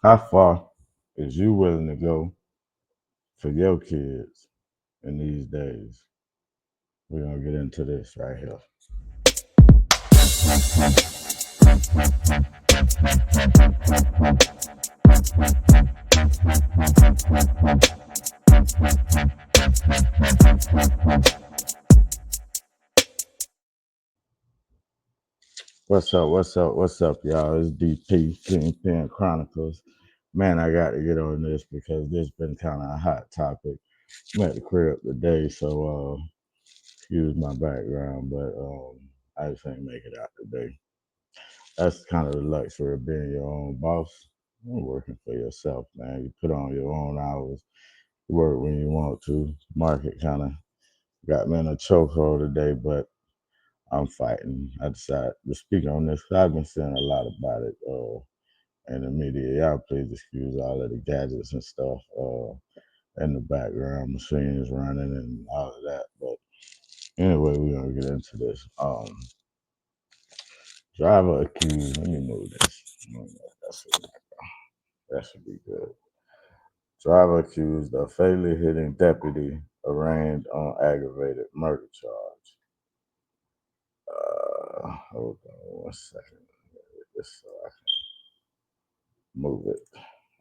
How far is you willing to go for your kids in these days? We're gonna get into this right here. What's up? What's up? What's up, y'all? It's DP Kingpin Chronicles. Man, I got to get on this because this been kind of a hot topic. I'm at the crib today, so excuse my background, but I just ain't make it out today. That's kind of the luxury of being your own boss. You're working for yourself, man. You put on your own hours, work when you want to. Market kind of got me in a chokehold today, but I'm fighting. I decided to speak on this 'cause I've been seeing a lot about it in the media. Y'all please excuse all of the gadgets and stuff in the background, machines running and all of that. But anyway, we're gonna get into this. Driver accused. Let me move this. That's what, that should be good. Driver accused of fatally hitting deputy arraigned on aggravated murder charge. Hold on one second. Just so I can move it.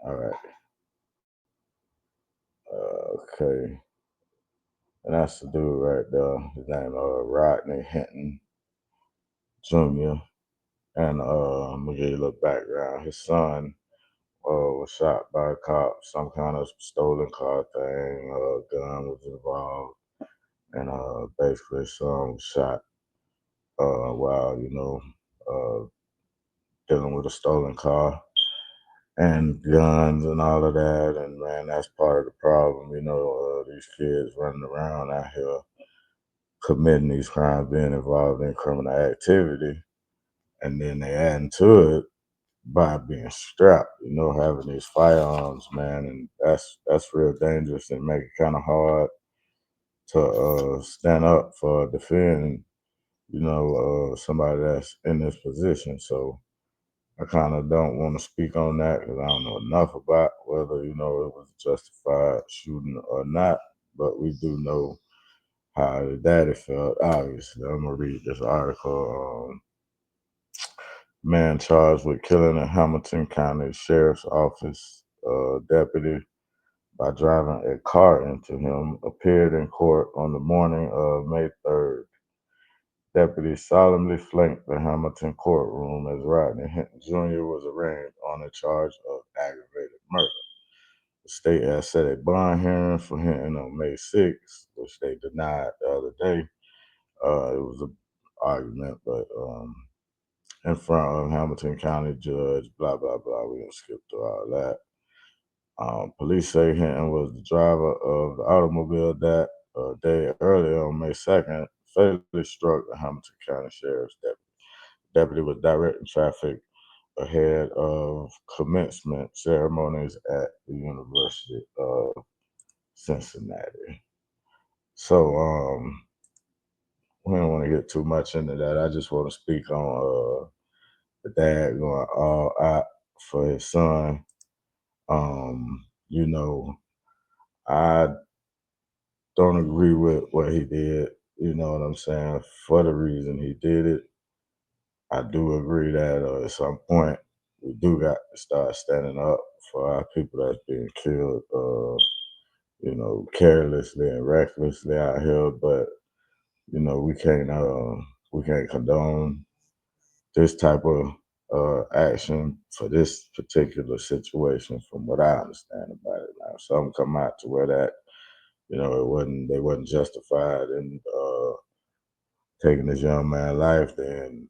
All right. Okay. And that's the dude right there. His name Rodney Hinton Jr. And I'm gonna give you a little background. His son was shot by a cop, some kind of stolen car thing, gun was involved, and basically his son was shot while, uh, dealing with a stolen car and guns and all of that. And man, that's part of the problem. These kids running around out here committing these crimes, being involved in criminal activity, and then they adding to it by being strapped. Having these firearms, man, and that's real dangerous and make it kind of hard to stand up for defending, somebody that's in this position. So I kind of don't want to speak on that because I don't know enough about whether it was a justified shooting or not. But we do know how the daddy felt. Obviously, I'm gonna read this article. Man charged with killing a Hamilton County Sheriff's Office deputy by driving a car into him appeared in court on the morning of May 3rd. Deputies solemnly flanked the Hamilton courtroom as Rodney Hinton Jr. was arraigned on a charge of aggravated murder. The state has set a bond hearing for Hinton on May 6th, which they denied the other day. It was an argument, but in front of Hamilton County Judge, blah, blah, blah. We're going to skip through all that. Police say Hinton was the driver of the automobile that a day earlier on May 2nd fatally struck the Hamilton County Sheriff's deputy. The deputy was directing traffic ahead of commencement ceremonies at the University of Cincinnati. So we don't want to get too much into that. I just want to speak on the dad going all out for his son. Um, you know, I don't agree with what he did. You know what I'm saying? For the reason he did it, I do agree that at some point we do got to start standing up for our people that's being killed, carelessly and recklessly out here. But we can't condone this type of action for this particular situation, from what I understand about it. Now, some come out to where that they wasn't justified in taking this young man's life. Then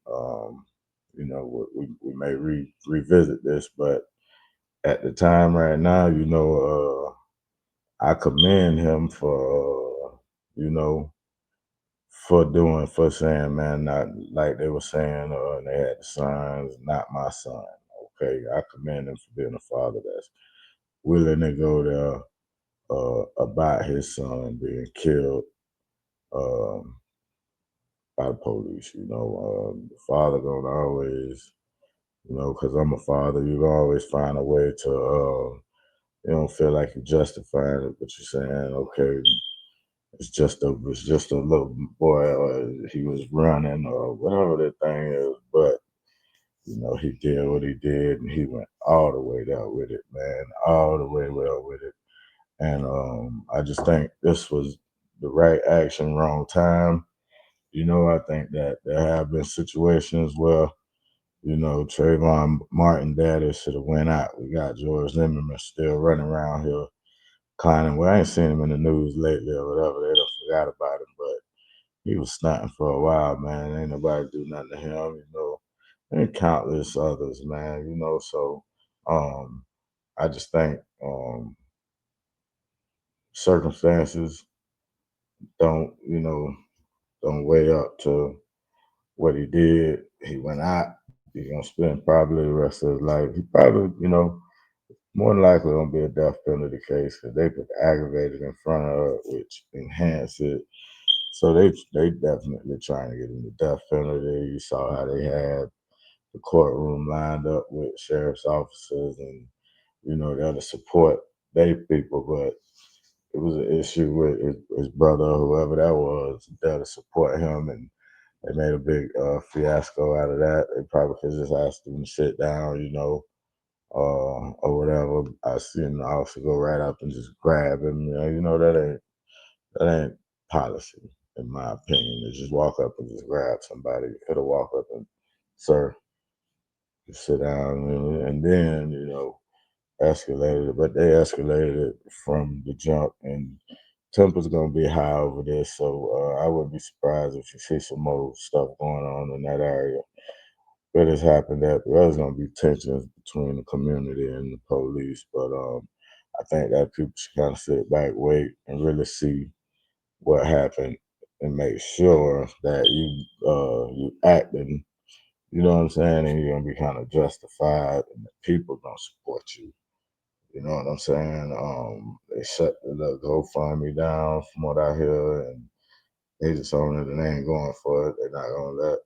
we may revisit this, but at the time right now, I commend him for you know for saying, man, not like they were saying, and they had the signs, not my son. Okay, I commend him for being a father that's willing to go there about his son being killed by the police. The father gonna always Because I'm a father, you can always find a way to, you don't feel like you're justifying it, but you're saying, okay, it's just a little boy, or he was running, or whatever the thing is. But he did what he did, and he went all the way there with it, man, all the way well with it. And I just think this was the right action, wrong time. I think that there have been situations where Trayvon Martin daddy should have went out. We got George Zimmerman still running around here climbing. Well, I ain't seen him in the news lately or whatever. They don't forgot about him, but he was stunting for a while, man. Ain't nobody do nothing to him. And countless others, man. So um, I just think circumstances don't, don't weigh up to what he did. He went out. He's gonna spend probably the rest of his life. He probably, more than likely gonna be a death penalty case because they put aggravated in front of it, which enhance it. So they definitely trying to get him the death penalty. You saw how they had the courtroom lined up with sheriff's officers and there to support they people, but it was an issue with his brother, whoever that was, there to support him, and they made a big fiasco out of that. They probably could just ask him to sit down, or whatever. I seen the officer go right up and just grab him. That ain't policy, in my opinion. To just walk up and just grab somebody. You could have walked up and, sir, just sit down, and then escalated it. But they escalated it from the jump, and temper's gonna be high over this. So I wouldn't be surprised if you see some more stuff going on in that area. But it's happened that there's gonna be tensions between the community and the police. But I think that people should kind of sit back, wait, and really see what happened, and make sure that you acting. You know what I'm saying? And you're gonna be kind of justified, and the people gonna support you. You know what I'm saying? They shut the GoFundMe down from what I hear, and they just own it and they ain't going for it. They're not gonna let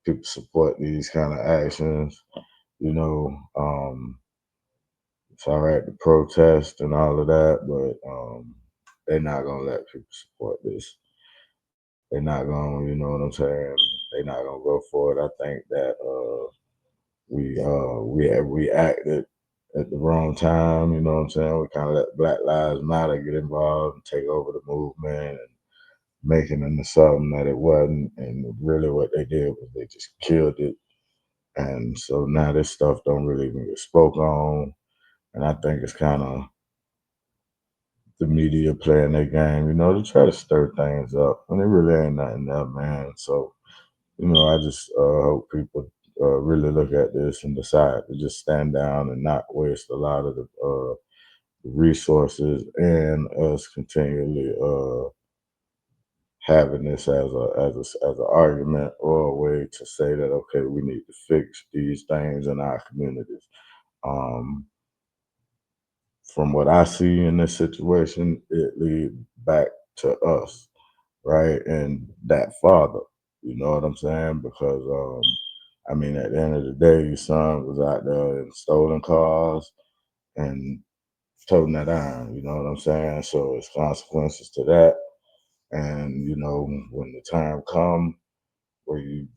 people support these kind of actions. You know, it's all right to protest and all of that, but they're not gonna let people support this. They're not gonna, you know what I'm saying? They're not gonna go for it. I think that we have reacted at the wrong time. You know what I'm saying? We kind of let Black Lives Matter get involved and take over the movement and making it into something that it wasn't. And really, what they did was they just killed it. And so now this stuff don't really even get spoke on. And I think it's kind of the media playing their game, to try to stir things up. And it really ain't nothing there, man. So I just hope people really look at this and decide to just stand down and not waste a lot of the resources and us continually having this as an argument or a way to say that okay, we need to fix these things in our communities. Um, from what I see in this situation, it leads back to us, right? And that father, you know what I'm saying? Because I mean, at the end of the day, your son was out there in stolen cars and toting that iron, you know what I'm saying? So it's consequences to that. And when the time come where you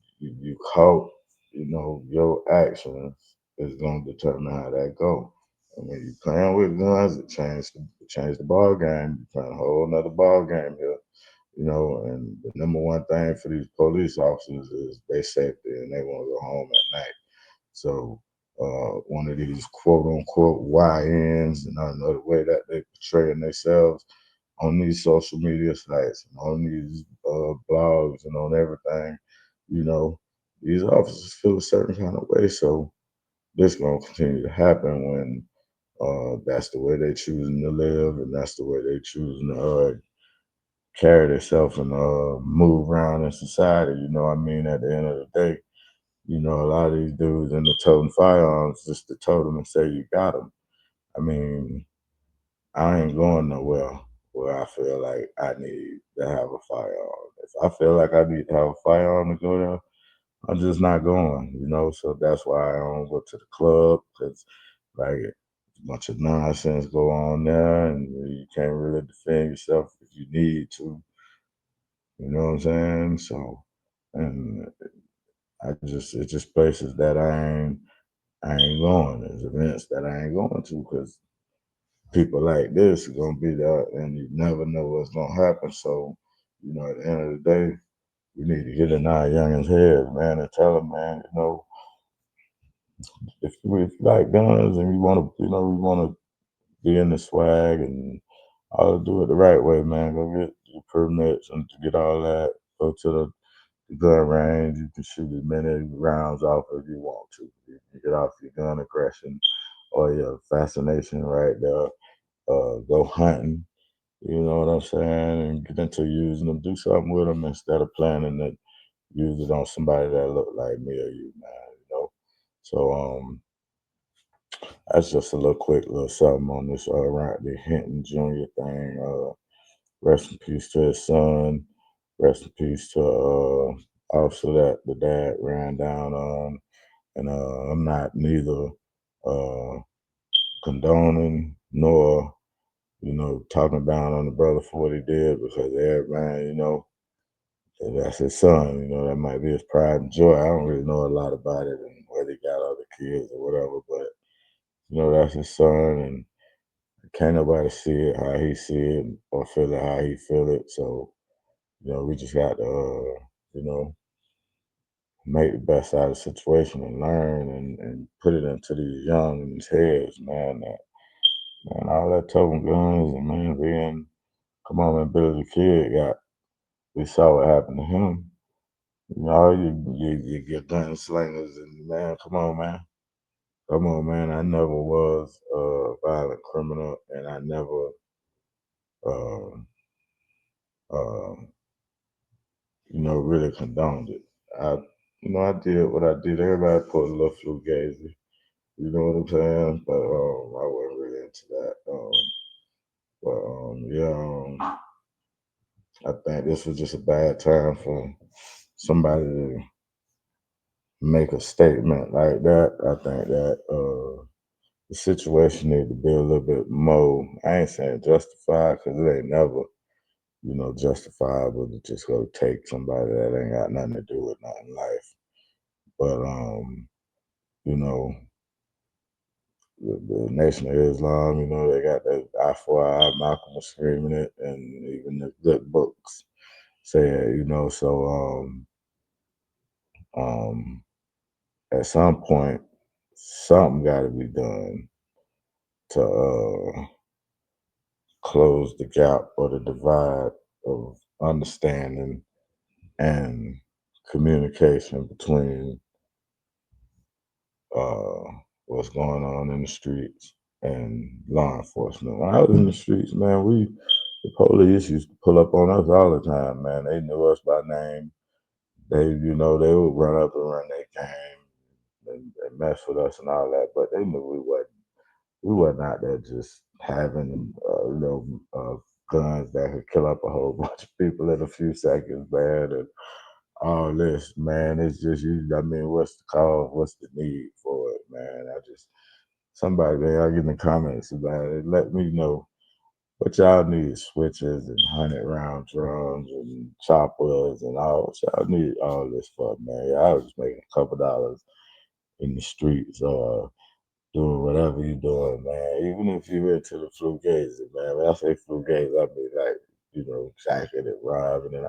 caught, your actions is gonna determine how that go. And when you playing with guns, it changed the ball game. You playing a whole nother ball game here. And the number one thing for these police officers is their safety, and they want to go home at night. So one of these quote unquote YNs, and I know the way that they portraying themselves on these social media sites and on these blogs and on everything, you know, these officers feel a certain kind of way. So this gonna continue to happen when that's the way they choosing to live and that's the way they choosing to carry themselves and move around in society. You know what I mean? At the end of the day, a lot of these dudes in the toting firearms just to tote them and say you got them. I mean, I ain't going nowhere where I feel like I need to have a firearm. If I feel like I need to have a firearm to go there, I'm just not going, So that's why I don't go to the club because, like, a bunch of nonsense go on there, and you can't really defend yourself if you need to. You know what I'm saying? So, and it's just places that I ain't going. There's events that I ain't going to because people like this are gonna be there, and you never know what's gonna happen. So, at the end of the day, we need to get in our youngins' heads, man, and tell them, man, if you like guns and we want to be in the swag and all do it the right way, man. Go get your permits and to get all that. Go to the gun range. You can shoot as many rounds off as you want to. You can get off your gun aggression or your fascination right there. Go hunting. You know what I'm saying? And get into using them. Do something with them instead of planning to use it on somebody that look like me or you, man. So that's just a little quick little something on this Rodney Hinton Jr. thing. Rest in peace to his son. Rest in peace to officer that the dad ran down on. And I'm not neither uh, condoning nor talking down on the brother for what he did because everybody, that's his son. That might be his pride and joy. I don't really know a lot about it and whether he got other kids or whatever, but that's his son, and can't nobody see it how he see it or feel it how he feel it. So, we just got to, make the best out of the situation and learn and put it into these young's heads, man. That, man, all that toting guns and man being, come on, man, Billy the Kid we saw what happened to him. You get gunslingers and man, come on, man. Come on, man. I never was a violent criminal and I never, uh, uh, really condoned it. I, I did what I did. Everybody put a little fugazi. You know what I'm saying? But I wasn't really into that. But yeah, I think this was just a bad time for somebody to make a statement like that. I think that the situation need to be a little bit more. I ain't saying justified because it ain't never, justifiable to just go take somebody that ain't got nothing to do with nothing in life. But you know, the Nation of Islam, they got that eye for eye, Malcolm was screaming it, and even the good books say it, So um, at some point, something got to be done to close the gap or the divide of understanding and communication between uh, what's going on in the streets and law enforcement. When I was in the streets, man, the police used to pull up on us all the time, man. They knew us by name. They would run up and run their game and mess with us and all that, but they knew we wasn't out there just having, guns that could kill up a whole bunch of people in a few seconds, man. And all this, man. It's just you. I mean, what's the cause? What's the need for it, man? Somebody there, I get in the comments about it. Let me know what y'all need: switches and 100-round drums and choppers and all. What y'all need all this for, man? Y'all just making a couple dollars in the streets, doing whatever you doing, man. Even if you into the fugazi, man. When I say fugazi, I mean like, jacking and robbing and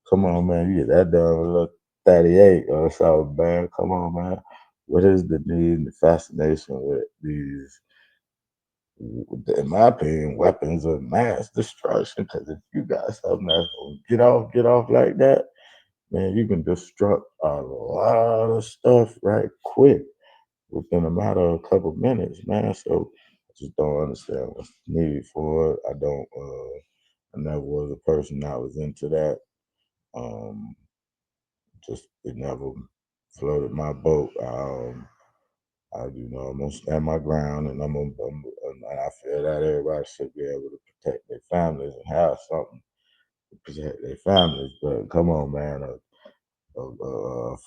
come on, man. You get that done with a little 38 or something, man. Come on, man. What is the need and the fascination with these, in my opinion, weapons of mass destruction? Because if you got something that's going to get off like that, man, you can destruct a lot of stuff right quick within a matter of a couple minutes, man. So I just don't understand what's the need for it. I never was a person that was into that. Um, just it never floated my boat. I'm gonna stand my ground, and and I feel that everybody should be able to protect their families and have something to protect their families. But come on, man,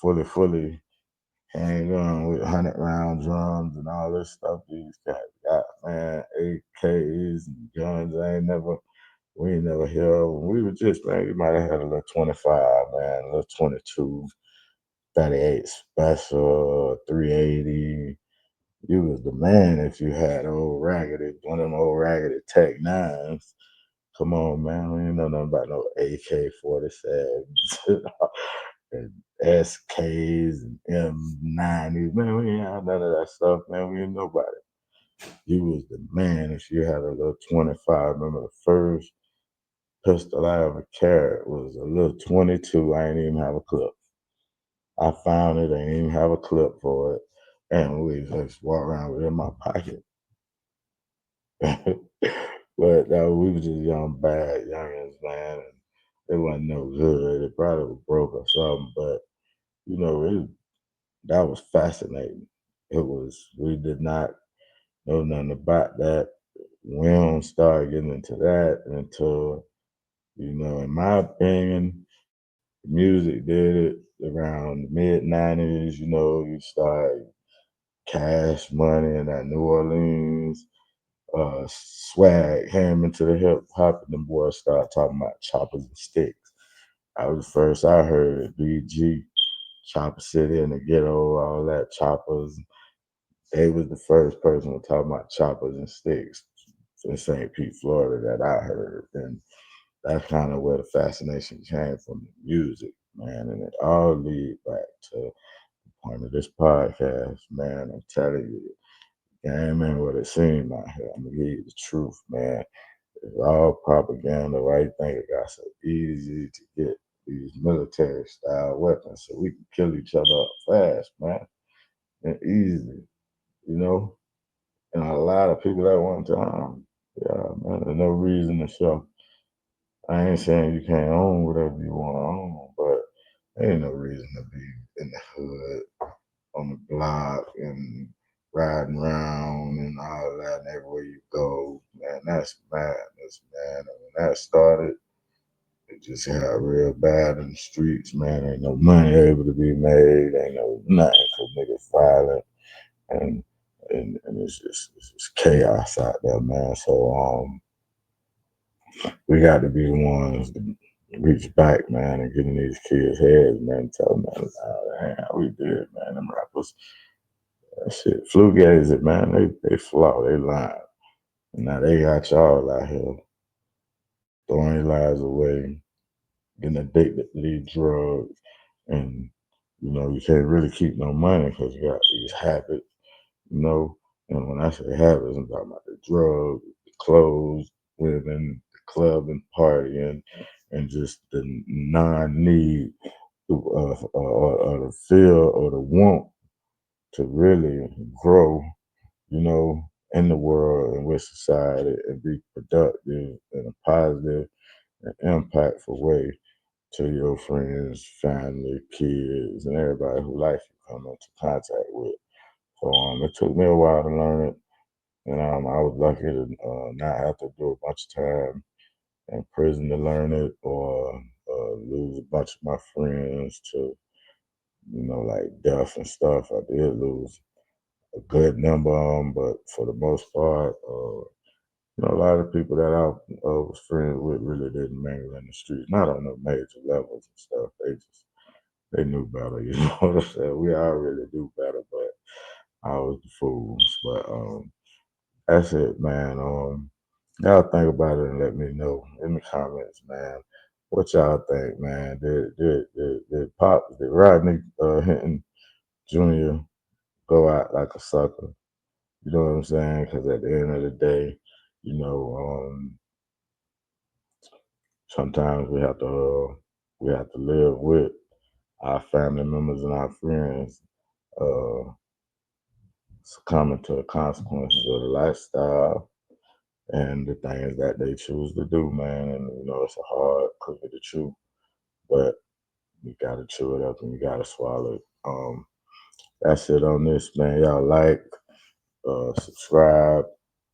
fully handgun with 100 round drums and all this stuff these guys got, man. AKs and guns. We ain't never heard. When we were just, man, you might have had a little 25, man, a little 22, 38 special, 380. You was the man if you had one of them old raggedy Tech Nines. Come on, man. We ain't know nothing about no AK-47s and SKs and M90s. Man, we ain't had none of that stuff, man. We didn't know about it. You was the man if you had a little 25. Remember the first pistol I ever carried was a little 22. I ain't even have a clip. I found it, I didn't even have a clip for it. And we just walk around with it in my pocket. But we was just young, bad youngins, man. And it wasn't no good. It probably was broke or something. But, that was fascinating. We did not know nothing about that. We don't start getting into that until, in my opinion, music did it around the mid 90s. You start Cash Money and that New Orleans swag came into the hip hop, and the boys started talking about choppers and sticks. I was the first I heard BG, Chopper City in the ghetto, all that choppers. They was the first person to talk about choppers and sticks in St. Pete, Florida that I heard. And that's kind of where the fascination came from the music, man. And it all lead back to the point of this podcast, man. I'm telling you, game ain't what it seemed out here. I'm gonna give you the truth, man. It's all propaganda. Why you think it got so easy to get these military style weapons so we can kill each other up fast, man, and easily, you know? And a lot of people at one time, yeah, man, there's no reason to show. I ain't saying you can't own whatever you want to own, but ain't no reason to be in the hood on the block and riding around and all that and everywhere you go. Man, that's madness, man. And when that started, it just got real bad in the streets, man. Ain't no money able to be made, ain't no nothing because niggas violent and and it's just chaos out there, man. So we got to be the ones to reach back, man, and get in these kids' heads, man. Tell them, man, how we did, man. Them rappers, that shit, flugaze it, man. They flaw, they lie. And now they got y'all out here throwing your lives away, getting addicted to these drugs, and you can't really keep no money because you got these habits, you know. And when I say habits, I'm talking about the drugs, the clothes, women, the club and partying, and just the non-need or the feel or the want to really grow, in the world and with society and be productive in a positive and impactful way to your friends, family, kids, and everybody who life you come into contact with. So it took me a while to learn it, and I was lucky to not have to do a bunch of time in prison to learn it or lose a bunch of my friends to, like death and stuff. I did lose a good number of them, but for the most part, a lot of people that I was friends with really didn't mingle in the streets, not on no major levels and stuff. They knew better, you know what I'm saying? We all really knew better, but I was the fools. But that's it, man. Y'all think about it and let me know in the comments, man. What y'all think, man? Did Rodney Hinton Jr. go out like a sucker? You know what I'm saying? Because at the end of the day, you know, sometimes we have to live with our family members and our friends uh, succumbing to the consequences of the lifestyle and the things that they choose to do, man. And it's a hard cookie to chew, but you gotta chew it up and you gotta swallow it. That's it on this, man. Y'all like, subscribe,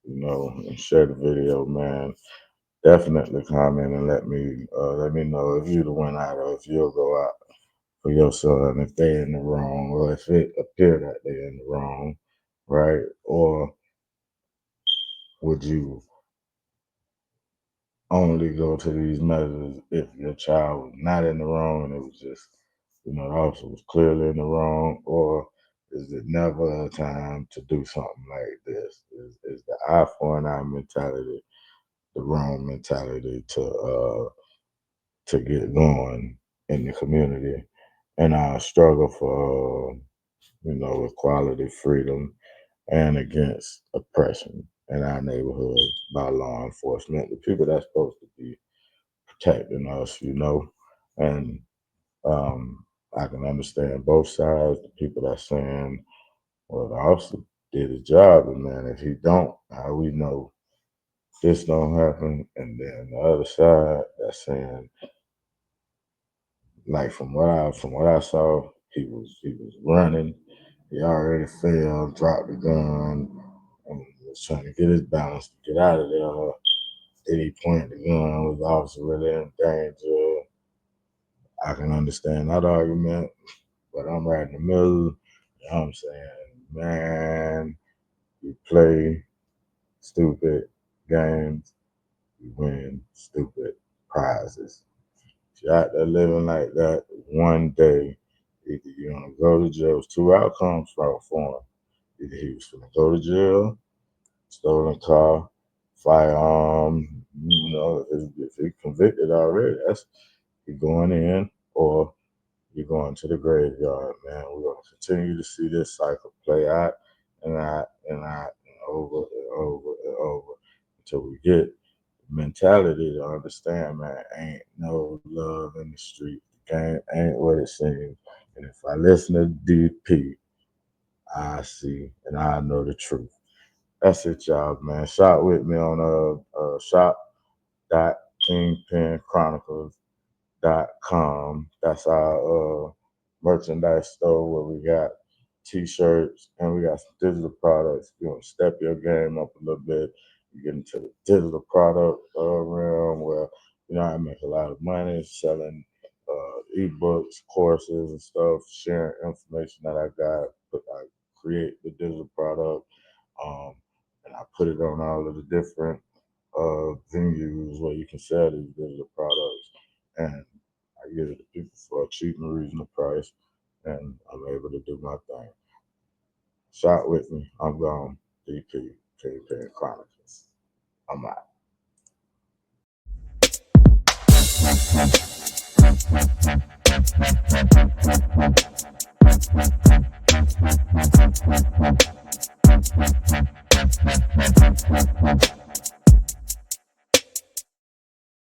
and share the video, man. Definitely comment and let me know if you'd went out or if you'll go out for your son if they in the wrong or if it appear that they're in the wrong, right? Or would you only go to these measures if your child was not in the wrong and it was just, the officer was clearly in the wrong? Or is it never a time to do something like this? Is the eye for an eye mentality the wrong mentality to get going in the community and our struggle for equality, freedom, and against oppression in our neighborhood by law enforcement, the people that's supposed to be protecting us, and I can understand both sides. The people that's saying, well, the officer did his job, and man, if he don't, how we know this don't happen? And then the other side that's saying, like from what I saw, he was running. He already fell, dropped the gun, and was trying to get his balance to get out of there. Did he point the gun? Was the officer really in danger? I can understand that argument, but I'm right in the middle. I'm saying, man, you play stupid games, you win stupid prizes. If you're out there living like that, one day, either you're gonna go to jail. There's two outcomes for him. Either he was gonna go to jail, stolen car, firearm, if he's convicted already, that's he going in, or you're going to the graveyard, man. We're gonna continue to see this cycle play out and out and out and over and over and over until we get mentality to understand, man, ain't no love in the street. The game ain't what it seems. And if I listen to DP, I see and I know the truth. That's it, y'all, man. Shop with me on shop.kingpinchronicles.com. That's our merchandise store where we got t-shirts and we got some digital products. You want to step your game up a little bit, you get into the digital product realm where I make a lot of money selling ebooks, courses, and stuff, sharing information that I got. But I create the digital product, um, and I put it on all of the different venues where you can sell these digital products, and I give it to people for a cheap and reasonable price, and I'm able to do my thing. Shop with me. I'm gone. DP, Kingpin Chronicles. I'm out.